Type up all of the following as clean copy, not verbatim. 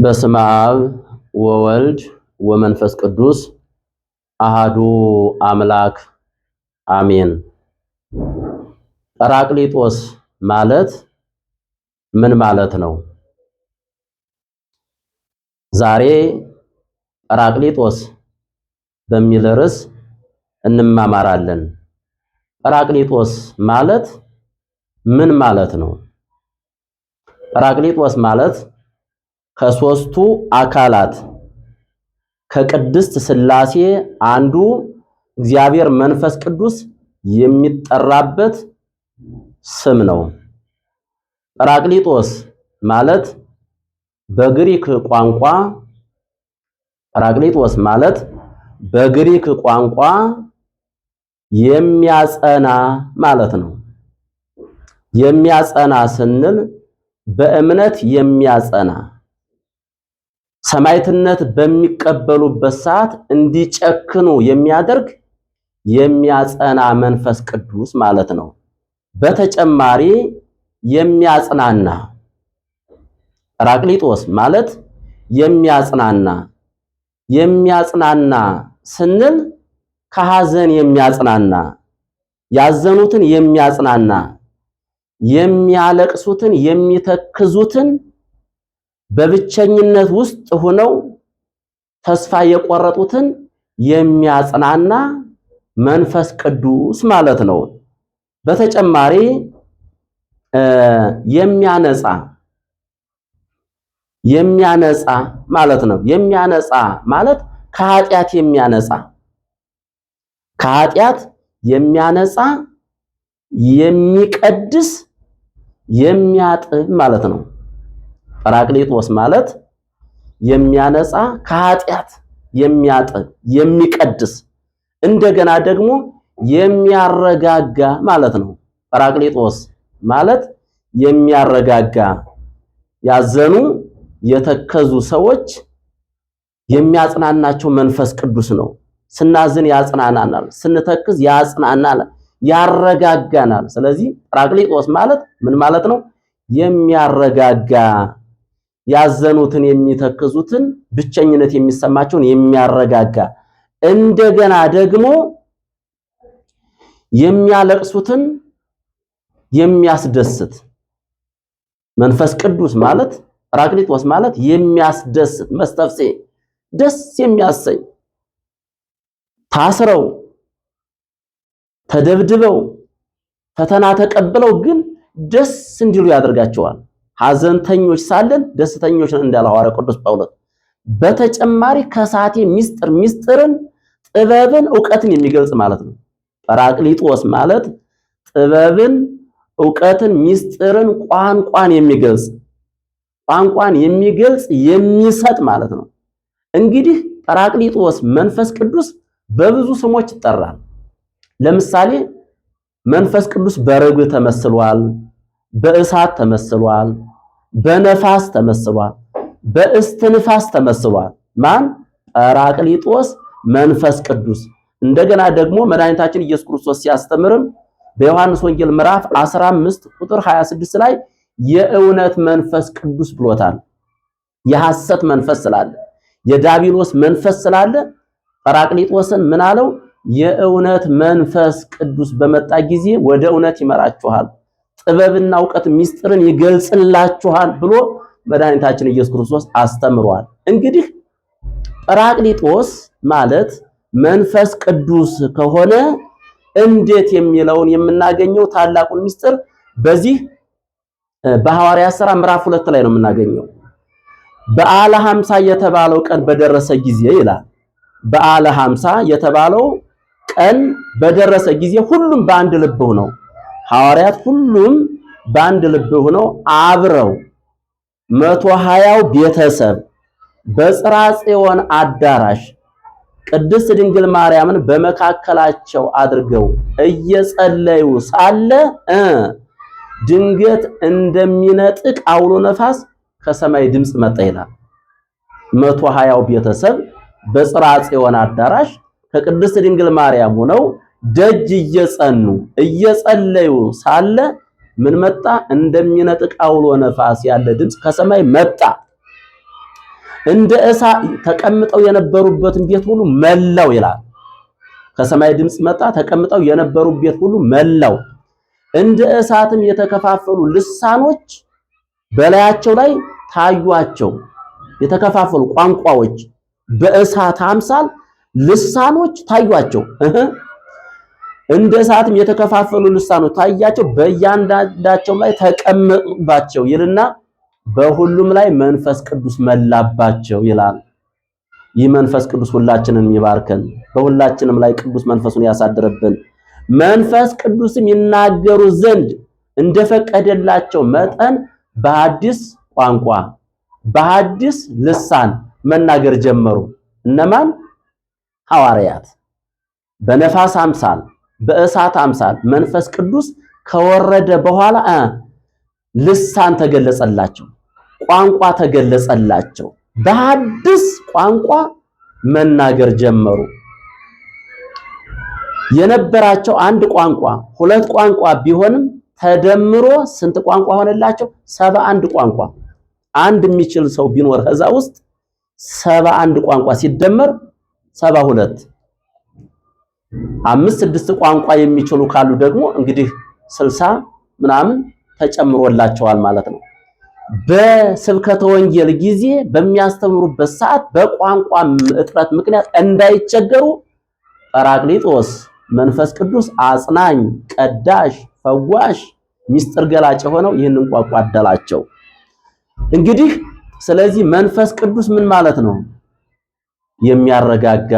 በስመ አብ ወወልድ ወመንፈስ ቅዱስ አሃዱ አምላክ አሜን። ጰራቅሊጦስ ማለት ምን ማለት ነው? ዛሬ ጰራቅሊጦስ በሚል ርዕስ እንማማራለን። ጰራቅሊጦስ ማለት ምን ማለት ነው? ጰራቅሊጦስ ማለት ከሶስቱ አካላት ከቅድስት ሥላሴ አንዱ እግዚአብሔር መንፈስ ቅዱስ የሚጠራበት ስም ነው። ጰራቅሊጦስ ማለት በግሪክ ቋንቋ የሚያጸና ማለት ነው። የሚያጸና ስንል በእምነት የሚያጸና ሰማዕትነት በሚቀበሉበት ሰዓት እንዲጨክኑ የሚያደርግ የሚያጸና መንፈስ ቅዱስ ማለት ነው። በተጨማሪ የሚያጽናና ጰራቅሊጦስ ማለት የሚያጽናና ስንል ከሐዘን የሚያጽናና፣ ያዘኑትን የሚያጽናና፣ የሚያለቅሱትን የሚተክዙትን በብቸኝነት ውስጥ ሆነው ተስፋ የቆረጡትን የሚያጽናና መንፈስ ቅዱስ ማለት ነው። በተጨማሪ የሚያነጻ ማለት ነው። የሚያነጻ ማለት ከኃጢአት የሚያነጻ የሚቀድስ የሚያጥብ ማለት ነው። ጰራቅሊጦስ ማለት የሚያነጻ ከኃጢአት የሚያጥብ የሚቀድስ እንደገና ደግሞ የሚያረጋጋ ማለት ነው። ጰራቅሊጦስ ማለት የሚያረጋጋ፣ ያዘኑ የተከዙ ሰዎች የሚያጽናናቸው መንፈስ ቅዱስ ነው። ስናዝን ያጽናናናል፣ ስንተክዝ ያጽናናናል፣ ያረጋጋናል። ስለዚህ ጰራቅሊጦስ ማለት ምን ማለት ነው? የሚያረጋጋ፣ ያዘኑትን የሚተክዙትን፣ ብቸኝነት የሚሰማቸውን የሚያረጋጋ፣ እንደገና ደግሞ የሚያለቅሱትን የሚያስደስት መንፈስ ቅዱስ ማለት ጰራቅሊጦስ ማለት የሚያስደስት መስተፍሴ፣ ደስ የሚያሰኝ ታስረው ተደብድበው ፈተና ተቀብለው ግን ደስ እንዲሉ ያደርጋቸዋል። ሐዘንተኞች ሳለን ደስተኞች ነን እንዳለ ሐዋርያው ቅዱስ ጳውሎስ። በተጨማሪ ከሳቴ ሚስጥርን፣ ጥበብን፣ ዕውቀትን የሚገልጽ ማለት ነው። ጰራቅሊጦስ ማለት ጥበብን፣ ዕውቀትን፣ ሚስጥርን፣ ቋንቋን የሚገልጽ የሚሰጥ ማለት ነው። እንግዲህ ጰራቅሊጦስ መንፈስ ቅዱስ በብዙ ስሞች ይጠራል። ለምሳሌ መንፈስ ቅዱስ በርግብ ተመስሏል፣ በእሳት ተመስሏል፣ በነፋስ ተመስሏል፣ በእስትንፋስ ተመስሏል። ማን? ጰራቅሊጦስ መንፈስ ቅዱስ። እንደገና ደግሞ መድኃኒታችን ኢየሱስ ክርስቶስ ሲያስተምርም በዮሐንስ ወንጌል ምዕራፍ 15 ቁጥር 26 ላይ የእውነት መንፈስ ቅዱስ ብሎታል። የሐሰት መንፈስ ስላለ፣ የዳቢሎስ መንፈስ ስላለ ጰራቅሊጦስን ምን አለው? የእውነት መንፈስ ቅዱስ በመጣ ጊዜ ወደ እውነት ይመራችኋል፣ ጥበብና ዕውቀት ሚስጥርን ይገልጽላችኋል ብሎ መድኃኒታችን ኢየሱስ ክርስቶስ አስተምሯል። እንግዲህ ጰራቅሊጦስ ማለት መንፈስ ቅዱስ ከሆነ እንዴት የሚለውን የምናገኘው ታላቁን ሚስጥር በዚህ በሐዋርያት ሥራ ምዕራፍ 2 ላይ ነው የምናገኘው። በዓለ ሐምሳ የተባለው ቀን በደረሰ ጊዜ ይላል። በዓለ ሐምሳ የተባለው ቀን በደረሰ ጊዜ ሁሉም በአንድ ልብ ሆነው ሐዋርያት ሁሉም በአንድ ልብ ሆነው አብረው 120ው ቤተሰብ በጽርሐ ጽዮን አዳራሽ ቅድስት ድንግል ማርያምን በመካከላቸው አድርገው እየጸለዩ ሳለ ድንገት እንደሚነጥቅ አውሎ ነፋስ ከሰማይ ድምፅ መጣ ይላል። 120ው ቤተሰብ በጽርሐ ጽዮን አዳራሽ ከቅድስት ድንግል ማርያም ሆነው ደጅ እየጸኑ እየጸለዩ ሳለ ምን መጣ? እንደሚነጥቅ አውሎ ነፋስ ያለ ድምፅ ከሰማይ መጣ። እንደ እሳት ተቀምጠው የነበሩበትን ቤት ሁሉ መላው ይላል። ከሰማይ ድምጽ መጣ፣ ተቀምጠው የነበሩበት ቤት ሁሉ መላው። እንደ እሳትም የተከፋፈሉ ልሳኖች በላያቸው ላይ ታዩአቸው። የተከፋፈሉ ቋንቋዎች በእሳት አምሳል ልሳኖች ታዩአቸው። እንደ እሳትም የተከፋፈሉ ልሳኖች ታያቸው፣ በእያንዳንዳቸው ላይ ተቀመጡባቸው ይልና በሁሉም ላይ መንፈስ ቅዱስ መላባቸው ይላል። ይህ መንፈስ ቅዱስ ሁላችንን ይባርከን፣ በሁላችንም ላይ ቅዱስ መንፈሱን ያሳድርብን። መንፈስ ቅዱስም ይናገሩ ዘንድ እንደፈቀደላቸው መጠን በሐዲስ ቋንቋ በሐዲስ ልሳን መናገር ጀመሩ። እነማን? ሐዋርያት። በነፋስ አምሳል በእሳት አምሳል መንፈስ ቅዱስ ከወረደ በኋላ ልሳን ተገለጸላቸው፣ ቋንቋ ተገለጸላቸው። በሐዲስ ቋንቋ መናገር ጀመሩ። የነበራቸው አንድ ቋንቋ ሁለት ቋንቋ ቢሆንም ተደምሮ ስንት ቋንቋ ሆነላቸው? 71 ቋንቋ። አንድ የሚችል ሰው ቢኖር ከዛ ውስጥ 71 ቋንቋ ሲደመር 72፣ 5-6 ቋንቋ የሚችሉ ካሉ ደግሞ እንግዲህ 60 ምናምን ተጨምሮላቸዋል ማለት ነው። በስብከተ ወንጌል ጊዜ በሚያስተምሩበት ሰዓት በቋንቋ እጥረት ምክንያት እንዳይቸገሩ ጰራቅሊጦስ መንፈስ ቅዱስ አጽናኝ፣ ቀዳሽ፣ ፈዋሽ፣ ሚስጥር ገላጭ ሆነው ይህንን ቋንቋ አደላቸው። እንግዲህ ስለዚህ መንፈስ ቅዱስ ምን ማለት ነው? የሚያረጋጋ፣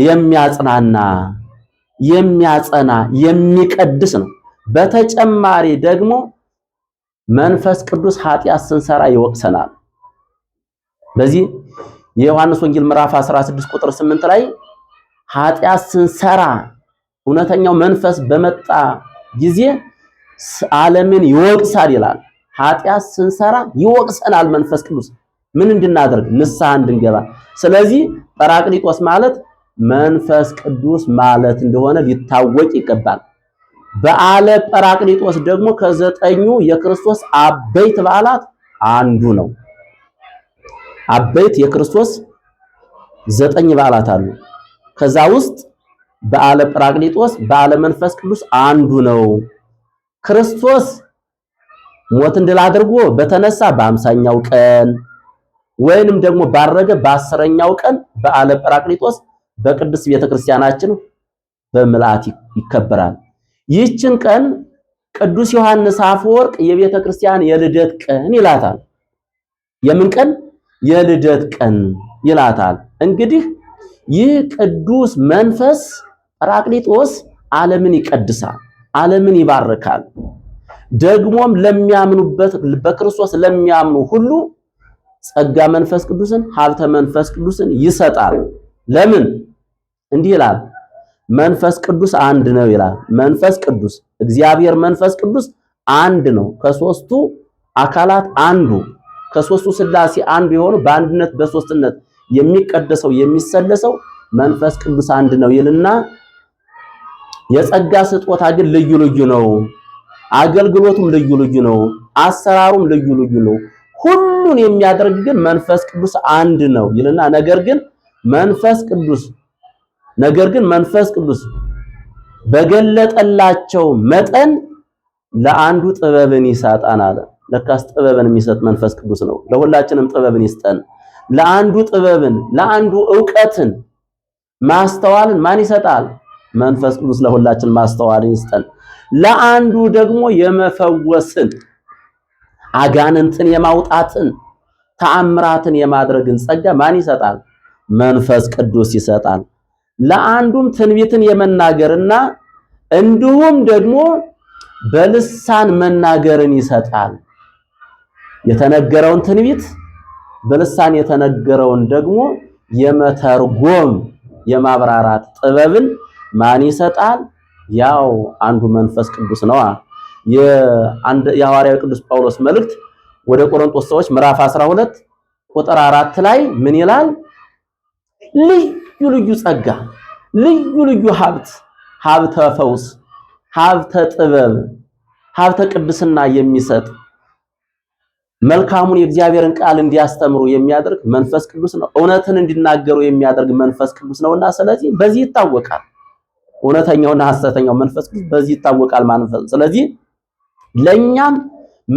የሚያጽናና፣ የሚያጸና፣ የሚቀድስ ነው። በተጨማሪ ደግሞ መንፈስ ቅዱስ ኃጢአት ስንሰራ ይወቅሰናል። በዚህ የዮሐንስ ወንጌል ምዕራፍ 16 ቁጥር 8 ላይ ኃጢአት ስንሰራ እውነተኛው መንፈስ በመጣ ጊዜ ዓለምን ይወቅሳል ይላል። ኃጢአት ስንሰራ ይወቅሰናል መንፈስ ቅዱስ ምን እንድናደርግ? ንስሐ እንድንገባ። ስለዚህ ጰራቅሊጦስ ማለት መንፈስ ቅዱስ ማለት እንደሆነ ሊታወቅ ይገባል። በዓለ ጰራቅሊጦስ ደግሞ ከ9ኙ የክርስቶስ አበይት በዓላት አንዱ ነው። አበይት የክርስቶስ 9 በዓላት አሉ። ከዛ ውስጥ በዓለ ጰራቅሊጦስ በዓለ መንፈስ ቅዱስ አንዱ ነው። ክርስቶስ ሞትን ድል አድርጎ በተነሳ በ50ኛው ቀን ወይንም ደግሞ ባረገ በ10ኛው ቀን በዓለ ጰራቅሊጦስ በቅድስት ቤተክርስቲያናችን በምልአት ይከበራል። ይህችን ቀን ቅዱስ ዮሐንስ አፈወርቅ የቤተክርስቲያን የልደት ቀን ይላታል። የምን ቀን? የልደት ቀን ይላታል። እንግዲህ ይህ ቅዱስ መንፈስ ጰራቅሊጦስ ዓለምን ይቀድሳል፣ ዓለምን ይባርካል። ደግሞም ለሚያምኑበት በክርስቶስ ለሚያምኑ ሁሉ ጸጋ መንፈስ ቅዱስን ሀብተ መንፈስ ቅዱስን ይሰጣል። ለምን? እንዲህ ይላል፣ መንፈስ ቅዱስ አንድ ነው ይላል። መንፈስ ቅዱስ እግዚአብሔር መንፈስ ቅዱስ አንድ ነው። ከሶስቱ አካላት አንዱ፣ ከሶስቱ ሥላሴ አንዱ የሆኑ በአንድነት በሶስትነት የሚቀደሰው የሚሰለሰው መንፈስ ቅዱስ አንድ ነው ይልና የጸጋ ስጦታ ግን ልዩ ልዩ ነው፣ አገልግሎቱም ልዩ ልዩ ነው፣ አሰራሩም ልዩ ልዩ ነው። ሁሉን የሚያደርግ ግን መንፈስ ቅዱስ አንድ ነው ይልና ነገር ግን መንፈስ ቅዱስ በገለጠላቸው መጠን ለአንዱ ጥበብን ይሰጣል አለ። ለካስ ጥበብን የሚሰጥ መንፈስ ቅዱስ ነው። ለሁላችንም ጥበብን ይስጠን። ለአንዱ ጥበብን፣ ለአንዱ ዕውቀትን፣ ማስተዋልን ማን ይሰጣል? መንፈስ ቅዱስ ለሁላችን ማስተዋልን ይስጠን። ለአንዱ ደግሞ የመፈወስን፣ አጋንንትን የማውጣትን፣ ተአምራትን የማድረግን ጸጋ ማን ይሰጣል? መንፈስ ቅዱስ ይሰጣል። ለአንዱም ትንቢትን የመናገርና እንዲሁም ደግሞ በልሳን መናገርን ይሰጣል። የተነገረውን ትንቢት በልሳን የተነገረውን ደግሞ የመተርጎም የማብራራት ጥበብን ማን ይሰጣል? ያው አንዱ መንፈስ ቅዱስ ነው። የሐዋርያው ቅዱስ ጳውሎስ መልእክት ወደ ቆሮንቶስ ሰዎች ምዕራፍ 12 ቁጥር 4 ላይ ምን ይላል? ልዩ ልዩ ጸጋ፣ ልዩ ልዩ ሀብት፣ ሀብተ ፈውስ፣ ሀብተ ጥበብ፣ ሀብተ ቅድስና የሚሰጥ መልካሙን የእግዚአብሔርን ቃል እንዲያስተምሩ የሚያደርግ መንፈስ ቅዱስ ነው። እውነትን እንዲናገሩ የሚያደርግ መንፈስ ቅዱስ ነውና ስለዚህ በዚህ ይታወቃል። እውነተኛውና ሐሰተኛው መንፈስ ቅዱስ በዚህ ይታወቃል ማለት ነው። ስለዚህ ለኛም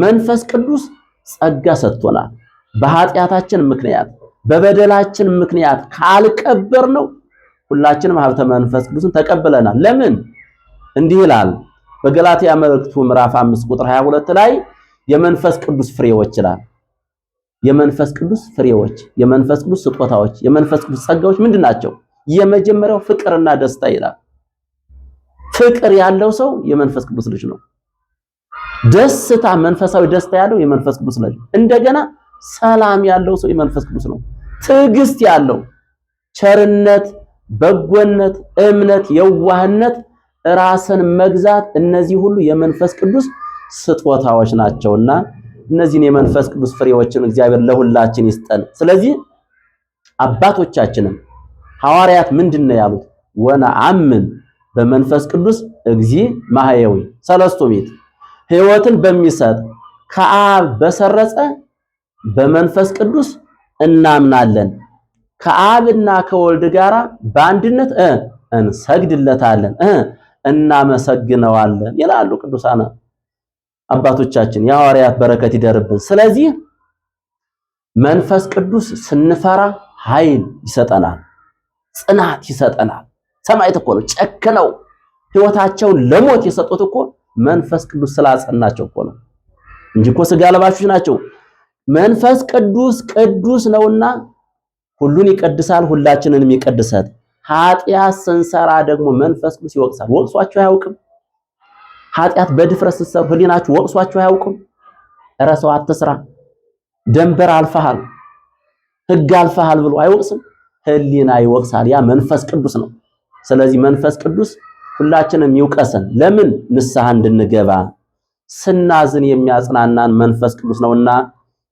መንፈስ ቅዱስ ጸጋ ሰጥቶናል። በኃጢአታችን ምክንያት በበደላችን ምክንያት ካልቀበርነው ሁላችንም ሀብተ መንፈስ ቅዱስን ተቀብለናል። ለምን እንዲህ ይላል በገላትያ መልእክቱ ምዕራፍ 5 ቁጥር 22 ላይ የመንፈስ ቅዱስ ፍሬዎች ይላል። የመንፈስ ቅዱስ ፍሬዎች፣ የመንፈስ ቅዱስ ስጦታዎች፣ የመንፈስ ቅዱስ ጸጋዎች ምንድናቸው? የመጀመሪያው ፍቅርና ደስታ ይላል። ፍቅር ያለው ሰው የመንፈስ ቅዱስ ልጅ ነው። ደስታ፣ መንፈሳዊ ደስታ ያለው የመንፈስ ቅዱስ ልጅ። እንደገና ሰላም ያለው ሰው የመንፈስ ቅዱስ ነው። ትዕግስት ያለው፣ ቸርነት፣ በጎነት፣ እምነት፣ የዋህነት፣ ራስን መግዛት፣ እነዚህ ሁሉ የመንፈስ ቅዱስ ስጦታዎች ናቸውና እነዚህን የመንፈስ ቅዱስ ፍሬዎችን እግዚአብሔር ለሁላችን ይስጠን። ስለዚህ አባቶቻችንም ሐዋርያት ምንድነው ያሉት? ወነአምን በመንፈስ ቅዱስ እግዚእ ማህየዊ ሰለስቱ ምዕት፣ ሕይወትን በሚሰጥ ከአብ በሰረጸ በመንፈስ ቅዱስ እናምናለን፣ ከአብና ከወልድ ጋራ በአንድነት እንሰግድለታለን፣ እናመሰግነዋለን ይላሉ ቅዱሳን አባቶቻችን። የሐዋርያት በረከት ይደርብን። ስለዚህ መንፈስ ቅዱስ ስንፈራ ኃይል ይሰጠናል፣ ጽናት ይሰጠናል። ሰማዕት እኮ ነው ጨክነው ሕይወታቸውን ለሞት የሰጡት እኮ መንፈስ ቅዱስ ስላጸናቸው እኮ ነው እንጂ እኮ ሥጋ ለባሾች ናቸው። መንፈስ ቅዱስ ቅዱስ ነውና ሁሉን ይቀድሳል፣ ሁላችንንም ይቀድሳል። ኃጢአት ስንሰራ ደግሞ መንፈስ ቅዱስ ይወቅሳል። ወቅሷችሁ አያውቅም? ኃጢአት በድፍረት ስትሰሩ ህሊናችሁ ወቅሷችሁ አያውቅም? ኧረ ሰው አትስራ፣ ደንበር አልፈሃል፣ ሕግ አልፈሃል ብሎ አይወቅስም? ህሊና ይወቅሳል። ያ መንፈስ ቅዱስ ነው። ስለዚህ መንፈስ ቅዱስ ሁላችንም ይውቀሰን። ለምን? ንስሐ እንድንገባ። ስናዝን የሚያጽናናን መንፈስ ቅዱስ ነውና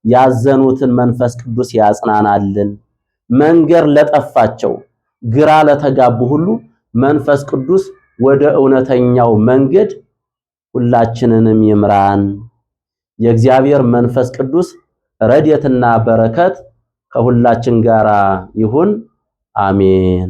ያዘኑትን መንፈስ ቅዱስ ያጽናናልን። መንገር ለጠፋቸው ግራ ለተጋቡ ሁሉ መንፈስ ቅዱስ ወደ እውነተኛው መንገድ ሁላችንንም ይምራን። የእግዚአብሔር መንፈስ ቅዱስ ረድኤትና በረከት ከሁላችን ጋር ይሁን። አሜን።